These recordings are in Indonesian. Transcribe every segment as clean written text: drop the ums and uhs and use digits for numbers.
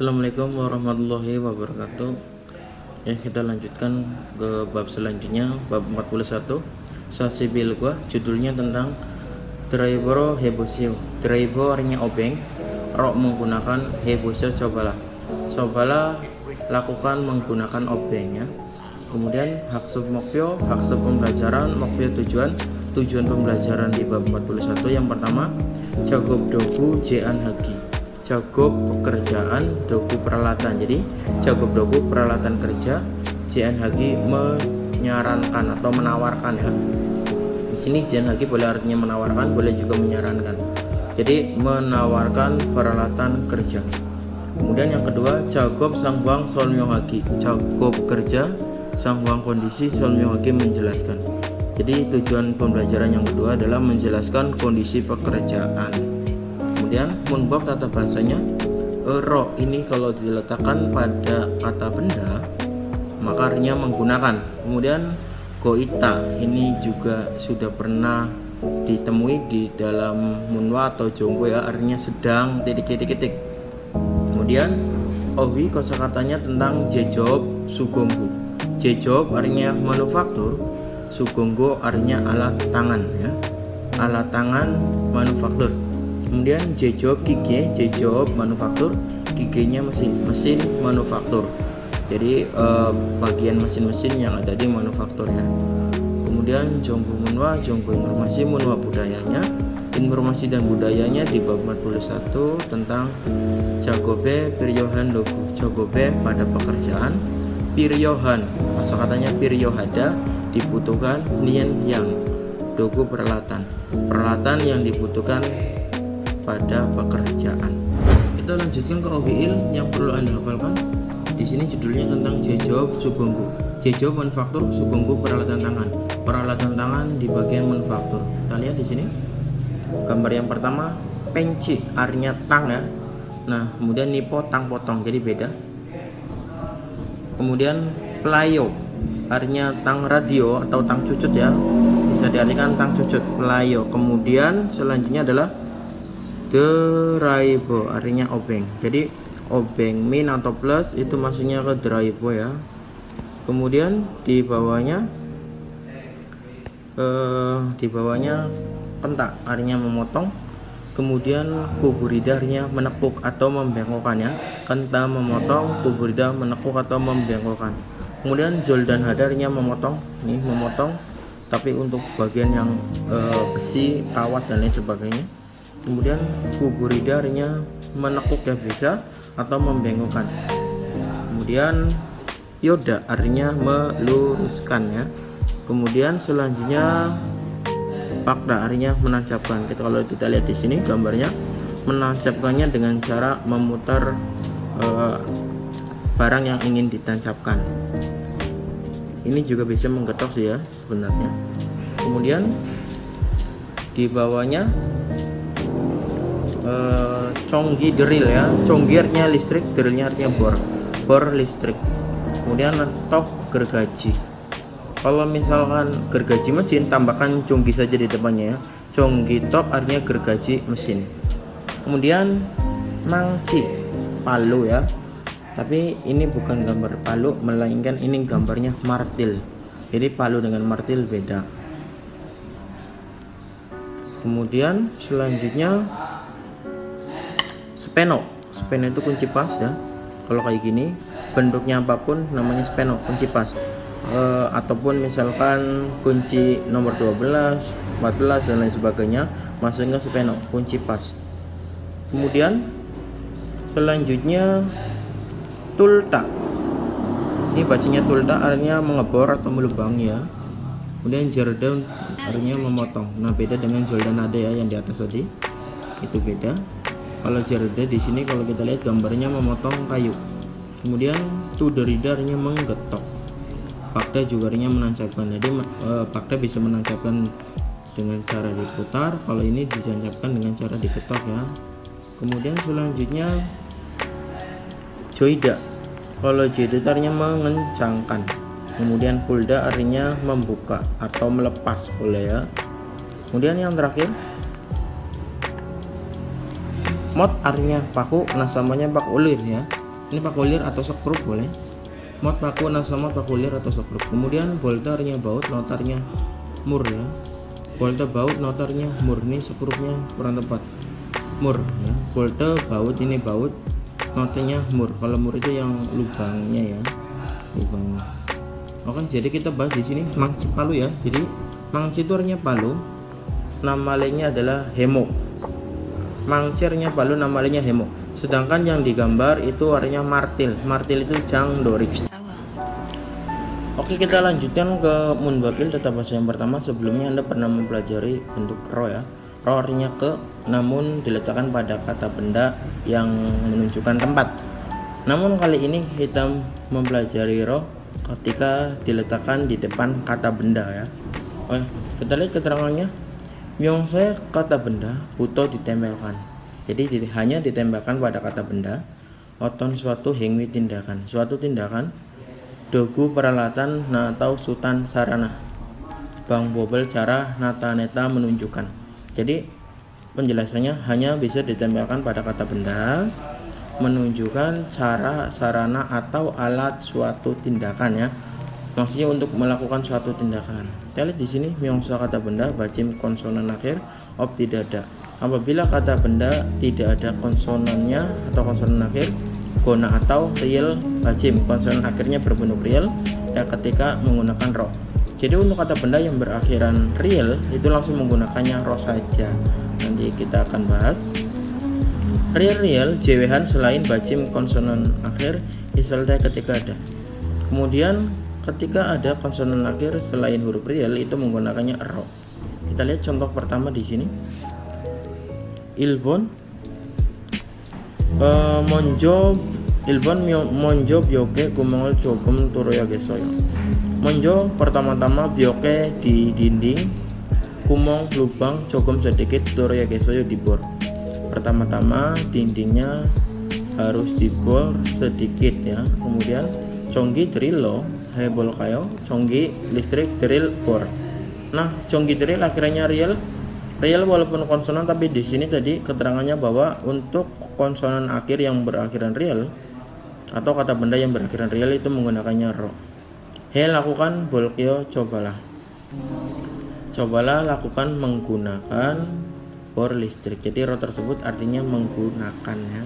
Assalamualaikum warahmatullahi wabarakatuh. Ya, kita lanjutkan ke bab selanjutnya, bab 41. Sasibil gua, judulnya tentang Draiboro hebosio. Draibo artinya obeng, ro menggunakan, hebosio cobalah. Cobalah lakukan menggunakan obengnya. Kemudian haksub mokpyo, haksub pembelajaran, mokpyo tujuan pembelajaran di bab 41. Yang pertama, cagob dogu jean hagi. Cagob pekerjaan, dogu peralatan. Jadi cagob dogu peralatan kerja, jean hagi menyarankan atau menawarkan ya. Di sini jean hagi boleh artinya menawarkan, boleh juga menyarankan. Jadi menawarkan peralatan kerja. Kemudian yang kedua, cagob sangwang solmyohagi. Cagob kerja, sangwang kondisi, solmyohagi menjelaskan. Jadi tujuan pembelajaran yang kedua adalah menjelaskan kondisi pekerjaan. Kemudian munbab tata bahasanya, ro ini kalau diletakkan pada kata benda maka artinya menggunakan. Kemudian goita ini juga sudah pernah ditemui di dalam munwa atau jonggo ya, artinya sedang titik. Kemudian owi kosakatanya tentang jejob sugonggu. Jejob artinya manufaktur, sugonggo artinya alat tangan ya, alat tangan manufaktur. Kemudian jejob gige, jejob manufaktur, gigenya mesin manufaktur. Jadi bagian mesin-mesin yang ada di manufaktur ya. Kemudian jonggo munwa, jonggo informasi, munwa budayanya, informasi dan budayanya di bab 41 tentang jagobe piryohan logu. Jagobe pada pekerjaan, piryohan kosakatanya piryohada dibutuhkan, nien yang dogu peralatan yang dibutuhkan pada pekerjaan. Kita lanjutkan ke OBIL yang perlu Anda hafalkan. Di sini judulnya tentang jejob sugonggu. Jejob manufaktur, sugonggu peralatan tangan. Peralatan tangan di bagian manufaktur. Kita lihat di sini. Gambar yang pertama, penci artinya tang ya. Nah, kemudian nipo tang potong, jadi beda. Kemudian pelayo artinya tang radio atau tang cucut ya. Bisa diartikan tang cucut, pelayo. Kemudian selanjutnya adalah draibo artinya obeng. Jadi obeng min atau plus itu masuknya ke draibo ya. Kemudian di bawahnya kentak artinya memotong. Kemudian kuburida artinya menekuk atau membengkokkan ya. Kenta memotong, kuburida menekuk atau membengkokkan. Kemudian joldan hada artinya memotong. Nih memotong tapi untuk bagian yang besi, kawat dan lain sebagainya. Kemudian kuburida artinya menekuk ya, bisa atau membengkokkan. Kemudian yoda artinya meluruskan ya. Kemudian selanjutnya pakda artinya menancapkan. Kalau kita lihat di sini gambarnya, menancapkannya dengan cara memutar barang yang ingin ditancapkan. Ini juga bisa menggetok sih ya sebenarnya. Kemudian di bawahnya conggi drill ya. Conggi artinya listrik, drillnya artinya bor listrik. Kemudian top gergaji. Kalau misalkan gergaji mesin, tambahkan conggi saja di depannya ya. Conggi top artinya gergaji mesin. Kemudian mangci palu ya, tapi ini bukan gambar palu, melainkan ini gambarnya martil. Jadi palu dengan martil beda. Kemudian selanjutnya speno itu kunci pas ya. Kalau kayak gini bentuknya apapun namanya speno, kunci pas. Ataupun misalkan kunci nomor 12, 14 dan lain sebagainya masuknya speno, kunci pas. Kemudian selanjutnya tulta. Ini bacanya tulta artinya mengebor atau melubangi ya. Kemudian jerdan artinya memotong. Nah, beda dengan joldan ada ya yang di atas tadi. Itu beda. Kalau jerda di sini kalau kita lihat gambarnya memotong kayu. Kemudian tuderida artinya menggetok. Pakda juga artinya menancapkan. Jadi pakda bisa menancapkan dengan cara diputar. Kalau ini ditancapkan dengan cara diketok ya. Kemudian selanjutnya joida. Kalau joida artinya mengencangkan. Kemudian pulda artinya membuka atau melepas boleh ya. Kemudian yang terakhir Mot artinya paku, nasamanya pak ulir ya. Ini pakulir atau sekrup boleh. Mod paku nasama pakulir atau sekrup. Kemudian volte artinya baut, notarnya mur ya. Volte baut, notarnya mur. Ini sekrupnya kurang tepat. Mur ya. Volte baut, ini baut, notanya mur. Kalau mur itu yang lubangnya ya. Lubangnya. Oke, jadi kita bahas di sini mangci palu ya. Jadi mangci itu artinya palu. Nama lainnya adalah hemo. Mangcirnya palu, nama lainnya hemo. Sedangkan yang digambar itu artinya martil. Martil itu jang dorik. Oke, kita lanjutkan ke munbabil tata bahasa yang pertama. Sebelumnya Anda pernah mempelajari bentuk ro ya. Ro artinya ke, namun diletakkan pada kata benda yang menunjukkan tempat. Namun kali ini kita mempelajari ro ketika diletakkan di depan kata benda ya. Oke, kita lihat keterangannya. Myongse kata benda butuh ditempelkan. Jadi hanya ditempelkan pada kata benda. Oton suatu hingwi tindakan. Suatu tindakan. Dogu peralatan atau sutan sarana. Bang bobel cara nata neta menunjukkan. Jadi penjelasannya hanya bisa ditempelkan pada kata benda, menunjukkan cara, sarana atau alat suatu tindakan ya. Maksudnya untuk melakukan suatu tindakan. Kita lihat di sini myongsa kata benda bacim konsonan akhir ob tidak ada. Apabila kata benda tidak ada konsonannya atau konsonan akhir, gona atau real bacim konsonan akhirnya berbentuk real ya ketika menggunakan ro. Jadi untuk kata benda yang berakhiran real itu langsung menggunakannya ro saja. Nanti kita akan bahas. Real jewehan selain bacim konsonan akhir isolde ketika ada. Kemudian ketika ada konsonan akhir selain huruf real itu menggunakannya ro. Kita lihat contoh pertama di sini. Ilbon monjo byoke kumongol jokum turoya gesoyo. Monjo pertama-tama byoke di dinding, kumong lubang jokum sedikit turoya gesoyo dibor. Pertama-tama dindingnya harus dibor sedikit ya. Kemudian conggi drilo hebol kayo, conggi listrik drill bor. Nah, conggi drill akhirnya real walaupun konsonan, tapi di sini tadi keterangannya bahwa untuk konsonan akhir yang berakhiran real atau kata benda yang berakhiran real itu menggunakannya ro. He lakukan bolkyo cobalah lakukan menggunakan bor listrik. Jadi ro tersebut artinya menggunakannya.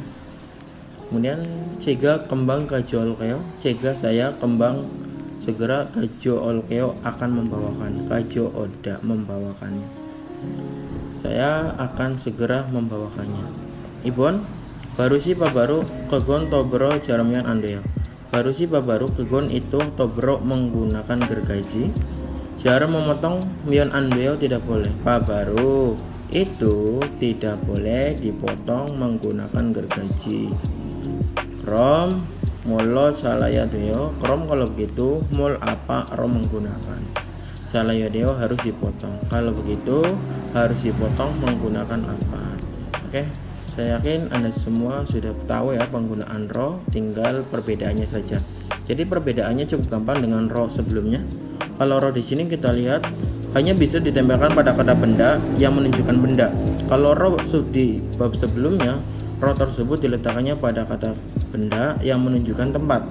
Kemudian cega kembang kajo olkeo, cega saya kembang segera kajo olkeo akan membawakan, kajo oda membawakannya. Saya akan segera membawakannya. Ibon baru si baru kegon tobro jaramian andeo. Baru si baru kegon itu tobro menggunakan gergaji. Cara memotong mion andeo tidak boleh. Baru itu tidak boleh dipotong menggunakan gergaji. Krom molo salaya deo. Krom kalau begitu mol apa rom menggunakan. Salaya deo harus dipotong. Kalau begitu harus dipotong menggunakan apa? Oke, saya yakin Anda semua sudah tahu ya penggunaan ro, tinggal perbedaannya saja. Jadi perbedaannya cukup gampang dengan ro sebelumnya. Kalau ro di sini kita lihat hanya bisa ditempelkan pada kata benda yang menunjukkan benda. Kalau ro di bab sebelumnya, ro tersebut diletakkannya pada kata benda yang menunjukkan tempat.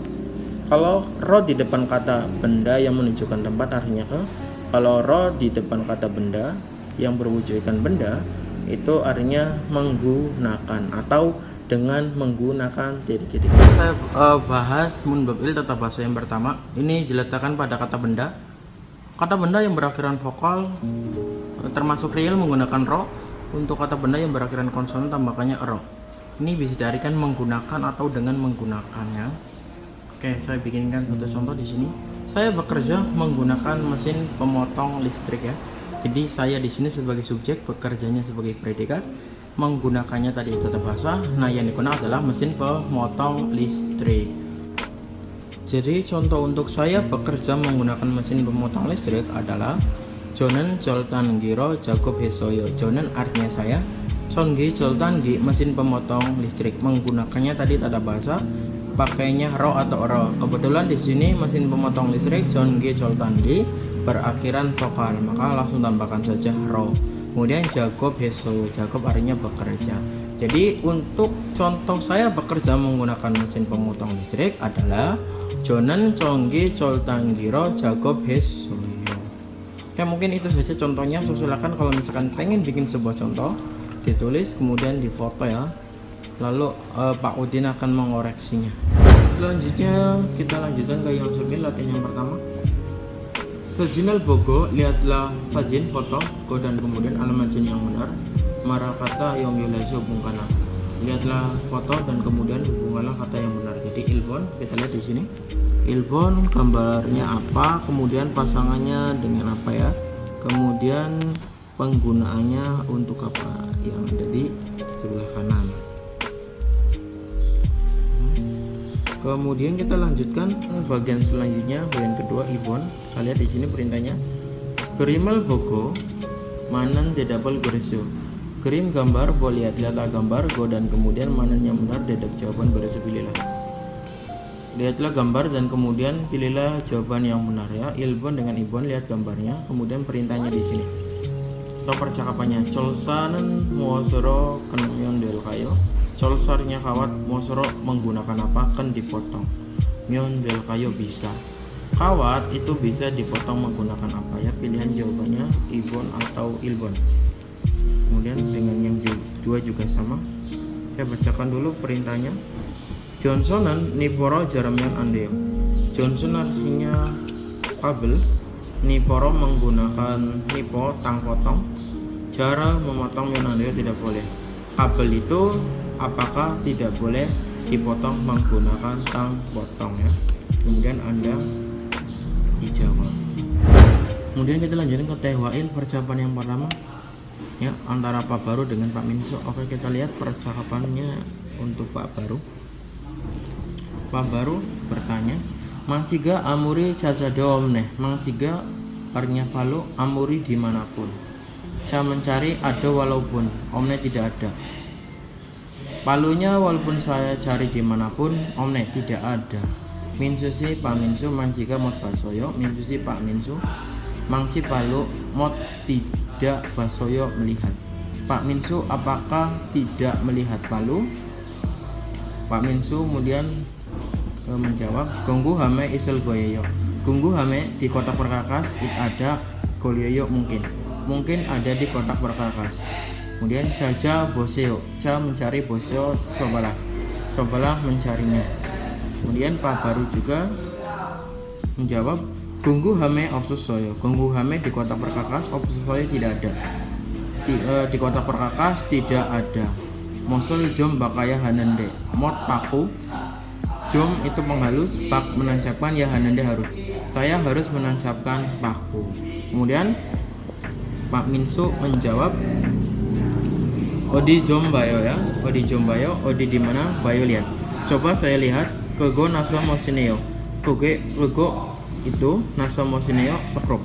Kalau ro di depan kata benda yang menunjukkan tempat artinya ke. Kalau ro di depan kata benda yang berwujudkan benda itu artinya menggunakan atau dengan menggunakan titik-titik. Saya bahas munbabil tata bahasa yang pertama. Ini diletakkan pada kata benda. Kata benda yang berakhiran vokal termasuk real menggunakan ro. Untuk kata benda yang berakhiran konsonan tambahkannya ro. Ini bisa diartikan menggunakan atau dengan menggunakannya. Oke, saya bikinkan satu contoh di sini. Saya bekerja menggunakan mesin pemotong listrik ya. Jadi saya di sini sebagai subjek, bekerjanya sebagai predikat, menggunakannya tadi tata bahasa. Nah, yang digunakan adalah mesin pemotong listrik. Jadi contoh untuk saya bekerja menggunakan mesin pemotong listrik adalah Jonen Joltan Giro Jacob Hesoyo. Jonen artinya saya, Songi Joltan di mesin pemotong listrik. Menggunakannya tadi tata bahasa, pakainya ro atau ro. Kebetulan di sini mesin pemotong listrik Jongi Joltandi berakhiran vokal, maka langsung tambahkan saja ro. Kemudian Jacob Heso, Jacob artinya bekerja. Jadi untuk contoh saya bekerja menggunakan mesin pemotong listrik adalah Jonen Chonggi Choltanggiro Jacob Hesoyo. Ya mungkin itu saja contohnya. Silakan kalau misalkan pengen bikin sebuah contoh ditulis kemudian difoto ya. Lalu Pak Udin akan mengoreksinya. Selanjutnya kita lanjutkan ke yang sembilan, latihan yang pertama. Sejinal bogo, lihatlah sajin foto go dan kemudian alamatnya yang benar. Marah kata yang yulaiso bungkana. Lihatlah foto dan kemudian hubunganlah kata yang benar. Jadi ilbon, kita lihat di sini. Ilbon gambarnya apa, kemudian pasangannya dengan apa ya. Kemudian penggunaannya untuk apa yang ada di sebelah kanan. Kemudian kita lanjutkan bagian selanjutnya, bagian kedua ibon. Kita lihat di sini perintahnya. Kerimal bogo manan dedabel goresyo. Kirim gambar, boleh lihatlah gambar go dan kemudian manan yang benar dedap jawaban goresyo pilihlah. Lihatlah gambar dan kemudian pilihlah jawaban yang benar ya. Ilbon dengan ibon, lihat gambarnya, kemudian perintahnya di sini. Atau percakapannya. Cholsanen muosoro kenyon del kayo. Colsarnya kawat mosoro menggunakan apa? Kan dipotong. Myon del kayo bisa. Kawat itu bisa dipotong menggunakan apa ya? Pilihan jawabannya ibon atau ilbon. Kemudian dengan yang dua juga sama. Saya bacakan dulu perintahnya. Johnsonan niporo jaramyon andeo. Johnson artinya kabel. Niporo menggunakan nipo tang potong. Cara memotong myon andeo tidak boleh. Kabel itu apakah tidak boleh dipotong menggunakan tang potong ya. Kemudian Anda dijawab. Kemudian kita lanjutkan ke Tehwail, percakapan yang pertama ya antara Pak Baru dengan Pak Minso. Oke, kita lihat percakapannya untuk Pak Baru. Pak Baru bertanya, Mang Ciga amuri cacadom neh. Mang Ciga artinya palu, amuri dimanapun. Saya mencari ada walaupun omne tidak ada. Palunya walaupun saya cari dimanapun, omne tidak ada. Minsusi Pak Minsu, Mangciga mot basoyo. Minsusi Pak Minsu, Mangci palu mot tidak basoyo melihat. Pak Minsu apakah tidak melihat palu? Pak Minsu kemudian menjawab, Gonggu hame isel goyeyo. Gonggu hame di kotak perkakas ada goyeyo mungkin ada di kotak perkakas. Kemudian jaja boseo, ca mencari boseo, cobalah mencarinya. Kemudian Pak Baru juga menjawab, Gunggu hame opsusoyo. Gunggu hame di kotak perkakas, opsusoyo tidak ada. Di kotak perkakas tidak ada. Mosul jom bakaya hanende. Mot paku. Jom itu penghalus, pak menancapkan, ya hanende harus. Saya harus menancapkan paku. Kemudian Pak Minsu menjawab, Odi Zombayo ya, Odi Zombayo, Odi di mana? Bayo lihat. Coba saya lihat. Kego naso mosineo. Kego itu naso mosineo sekrup.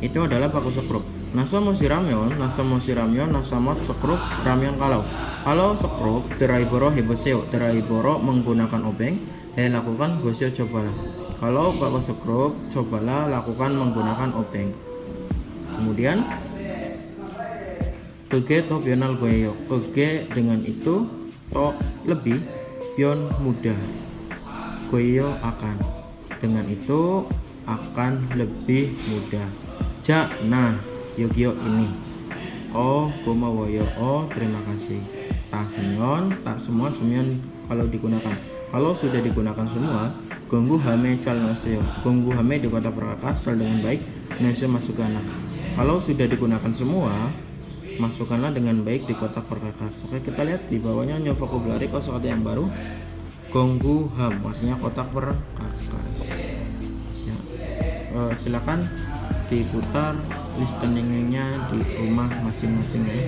Itu adalah paku sekrup. Naso mosiramyon, nasamot sekrup ramyon kalau sekrup deraiboro heboseo, deraiboro menggunakan obeng. Lakukan boseo cobalah. Kalau paku sekrup, cobalah lakukan menggunakan obeng. Kemudian Kege to pional goyo. Kege dengan itu to lebih, pion mudah. Goyo akan. Dengan itu akan lebih mudah. Ja nah yogyo ini. Oh goma woyo. Oh terima kasih. Tak semyon, tak semua semyon kalau digunakan. Kalau sudah digunakan semua, gonggu hame cal noseo. Gonggu hame di kota perkakas cal dengan baik. Noseo masukkan. Kalau sudah digunakan semua, masukkanlah dengan baik di kotak perkakas. Oke, kita lihat di bawahnya new vocabulary kosakata yang baru. Gonggu ham artinya kotak perkakas. Ya. Silakan diputar listeningnya di rumah masing-masing ya.